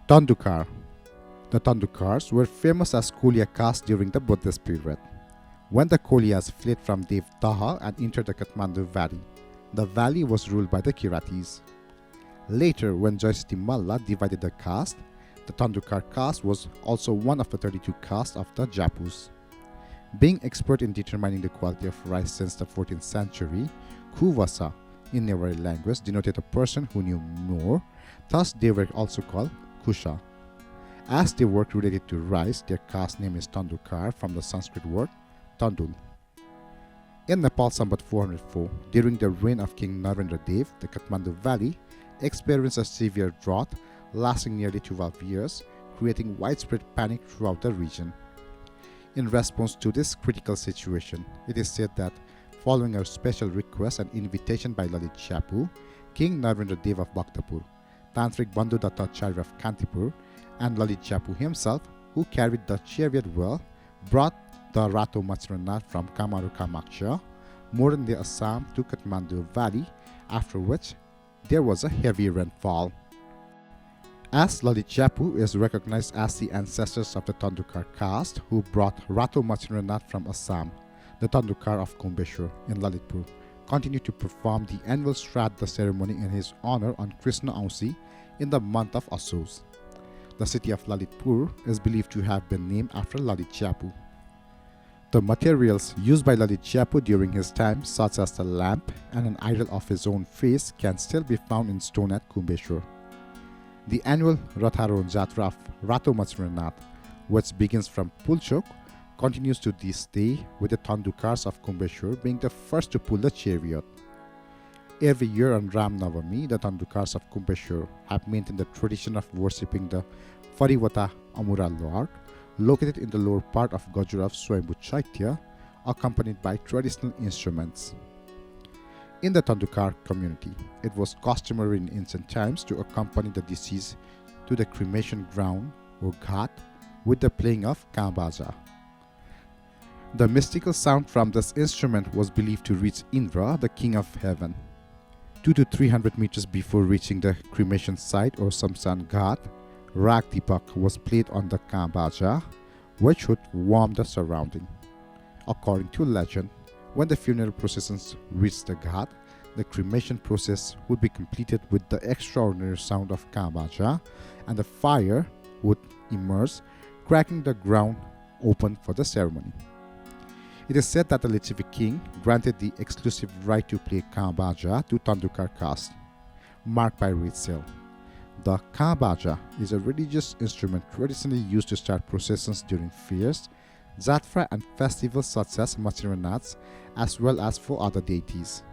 Tandukar. The Tandukars were famous as Kolya caste during the Buddhist period. When the Kolyas fled from Devdaha and entered the Kathmandu Valley, the valley was ruled by the Kiratis. Later, when Jaisiti Malla divided the caste, the Tandukar caste was also one of the 32 castes of the Japus. Being expert in determining the quality of rice since the 14th century, Kuvasa in Newari language denoted a person who knew more, thus they were also called Kusha. As they worked related to rice, their caste name is Tandukar from the Sanskrit word Tandul. In Nepal, Sambat 404, during the reign of King Narendra Dev, the Kathmandu Valley experienced a severe drought lasting nearly 12 years, creating widespread panic throughout the region. In response to this critical situation, it is said that following a special request and invitation by Lalit Chapu, King Narendra Dev of Bhaktapur, Tantric Bandhu Dattacharya of Kantipur, and Lalit Chapu himself, who carried the chariot well, brought the Rato Matsranath from Kamaru Kamaksha, modern day Assam, to Kathmandu Valley, after which there was a heavy rainfall. As Lalit Chapu is recognized as the ancestors of the Tandukar caste who brought Rato Matsranath from Assam, the Tandukar of Kumbeshwar in Lalitpur continued to perform the annual Shraddha ceremony in his honor on Krishna Ausi in the month of Assos. The city of Lalitpur is believed to have been named after Lalit Chapu. The materials used by Lalit Chapu during his time, such as the lamp and an idol of his own face, can still be found in stone at Kumbeshwar. The annual Ratharon Jatra of Rato Matsranath, which begins from Pulchok, continues to this day, with the Tandukars of Kumbeshwar being the first to pull the chariot. Every year on Ram Navami, the Tandukars of Kumbeshwar have maintained the tradition of worshipping the Farivata Amura Lord, located in the lower part of Gajura of Swayambhu Chaitya, accompanied by traditional instruments. In the Tandukar community, it was customary in ancient times to accompany the deceased to the cremation ground or ghat with the playing of Kambaja. The mystical sound from this instrument was believed to reach Indra, the king of heaven. 200 to 300 meters before reaching the cremation site or Samsan Ghat, Rag Deepak was played on the Kambaja, which would warm the surrounding. According to legend, when the funeral processions reached the Ghat, the cremation process would be completed with the extraordinary sound of Kambaja, and the fire would emerge, cracking the ground open for the ceremony. It is said that the Lichavi king granted the exclusive right to play Kambaja to Tandukar caste, marked by reed seal. The Kambaja is a religious instrument traditionally used to start processions during fairs, Jatra and festivals such as Matsiranaths, as well as for other deities.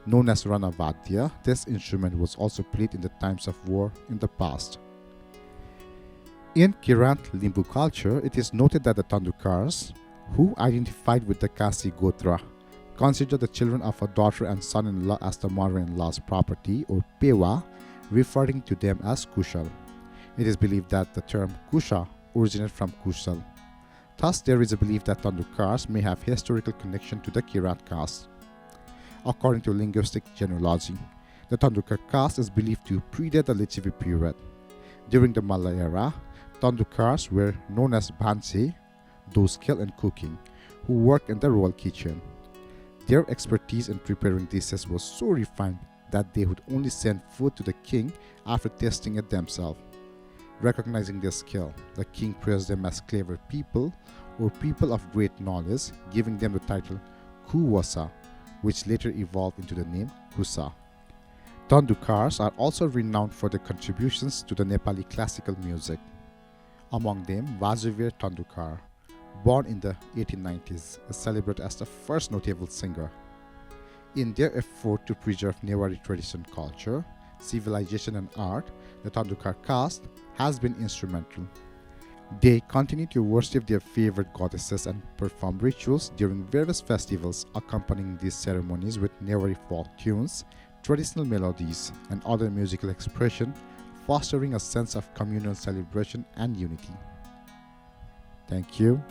Known as Ranavadya, this instrument was also played in the times of war in the past. In Kirant Limbu culture, it is noted that the Tandukars, who identified with the Kasi Gotra, consider the children of a daughter and son-in-law as the mother-in-law's property, or Pewa, referring to them as Kushal. It is believed that the term Kusha originated from Kushal. Thus, there is a belief that Tandukars may have historical connection to the Kirat caste. According to linguistic genealogy, the Tandukar caste is believed to predate the Lichavi period. During the Malla era, Tandukars were known as Bhanse, those skilled in cooking, who worked in the royal kitchen. Their expertise in preparing dishes was so refined that they would only send food to the king after tasting it themselves. Recognizing their skill, the king praised them as clever people or people of great knowledge, giving them the title Kuwasa, which later evolved into the name Kusa. Tandukars are also renowned for their contributions to the Nepali classical music. Among them, Vasuvir Tandukar, born in the 1890s, is celebrated as the first notable singer. In their effort to preserve Newari tradition culture, civilization and art, the Tandukar caste has been instrumental. They continue to worship their favorite goddesses and perform rituals during various festivals, accompanying these ceremonies with Newari folk tunes, traditional melodies, and other musical expression, fostering a sense of communal celebration and unity. Thank you.